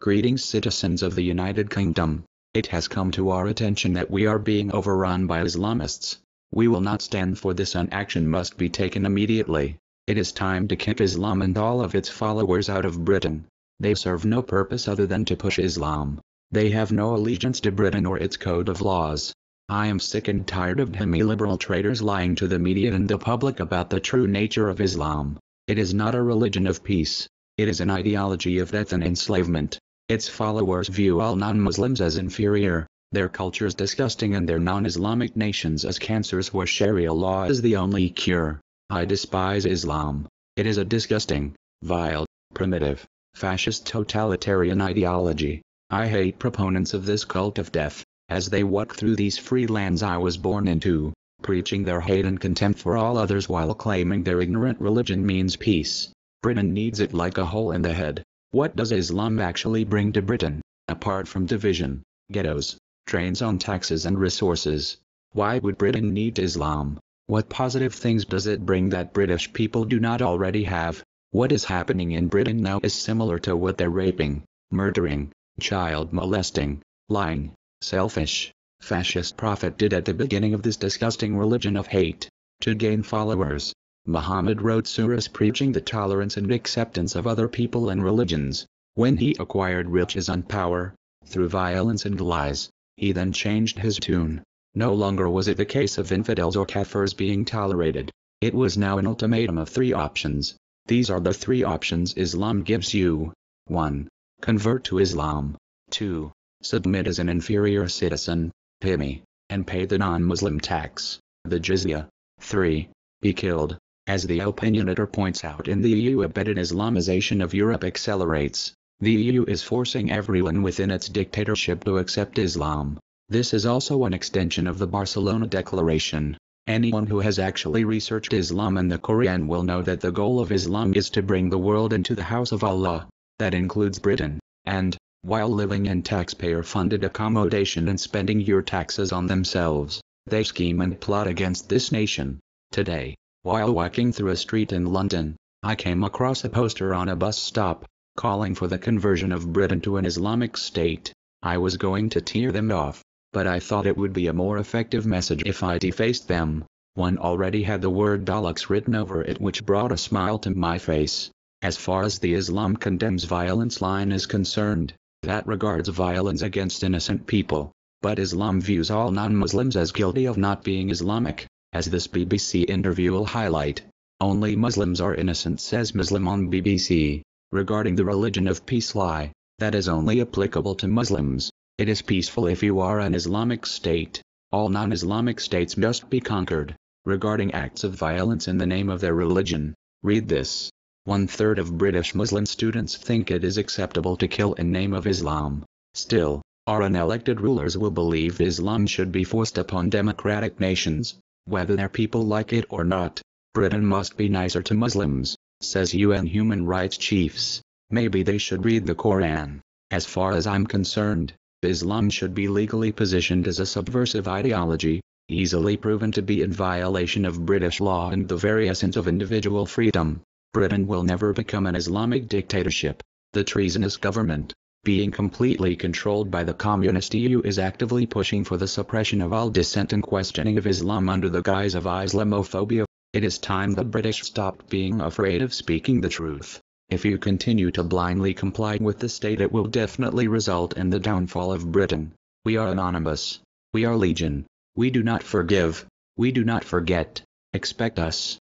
Greetings, citizens of the United Kingdom. It has come to our attention that we are being overrun by Islamists. We will not stand for this, and action must be taken immediately. It is time to kick Islam and all of its followers out of Britain. They serve no purpose other than to push Islam. They have no allegiance to Britain or its code of laws. I am sick and tired of dhimmi liberal traitors lying to the media and the public about the true nature of Islam. It is not a religion of peace. It is an ideology of death and enslavement. Its followers view all non-Muslims as inferior, their cultures disgusting, and their non-Islamic nations as cancers where Sharia law is the only cure. I despise Islam. It is a disgusting, vile, primitive, fascist totalitarian ideology. I hate proponents of this cult of death, as they walk through these free lands I was born into, preaching their hate and contempt for all others while claiming their ignorant religion means peace. Britain needs it like a hole in the head. What does Islam actually bring to Britain, apart from division, ghettos, drains on taxes and resources? Why would Britain need Islam? What positive things does it bring that British people do not already have? What is happening in Britain now is similar to what their raping, murdering, child molesting, lying, selfish, fascist prophet did at the beginning of this disgusting religion of hate. To gain followers, Muhammad wrote surahs preaching the tolerance and acceptance of other people and religions. When he acquired riches and power, through violence and lies, he then changed his tune. No longer was it the case of infidels or kafirs being tolerated. It was now an ultimatum of 3 options. These are the 3 options Islam gives you. 1. Convert to Islam. 2. Submit as an inferior citizen, dhimmi, and pay the non-Muslim tax, the jizya. 3. Be killed. As the opinionator points out, in the EU abetted Islamization of Europe accelerates. The EU is forcing everyone within its dictatorship to accept Islam. This is also an extension of the Barcelona Declaration. Anyone who has actually researched Islam and the Quran will know that the goal of Islam is to bring the world into the house of Allah. That includes Britain, and, while living in taxpayer-funded accommodation and spending your taxes on themselves, they scheme and plot against this nation. Today, while walking through a street in London, I came across a poster on a bus stop, calling for the conversion of Britain to an Islamic state. I was going to tear them off, but I thought it would be a more effective message if I defaced them. One already had the word Daleks written over it, which brought a smile to my face. As far as the Islam condemns violence line is concerned, that regards violence against innocent people. But Islam views all non-Muslims as guilty of not being Islamic. As this BBC interview will highlight, only Muslims are innocent, says Muslim on BBC. Regarding the religion of peace lie, that is only applicable to Muslims. It is peaceful if you are an Islamic state. All non-Islamic states must be conquered. Regarding acts of violence in the name of their religion, read this. 1/3 of British Muslim students think it is acceptable to kill in name of Islam. Still, our unelected rulers will believe Islam should be forced upon democratic nations, whether their people like it or not. Britain must be nicer to Muslims, says UN human rights chiefs. Maybe they should read the Quran. As far as I'm concerned, Islam should be legally positioned as a subversive ideology, easily proven to be in violation of British law and the very essence of individual freedom. Britain will never become an Islamic dictatorship. The treasonous government, being completely controlled by the communist EU, is actively pushing for the suppression of all dissent and questioning of Islam under the guise of Islamophobia. It is time the British stopped being afraid of speaking the truth. If you continue to blindly comply with the state, it will definitely result in the downfall of Britain. We are anonymous. We are legion. We do not forgive. We do not forget. Expect us.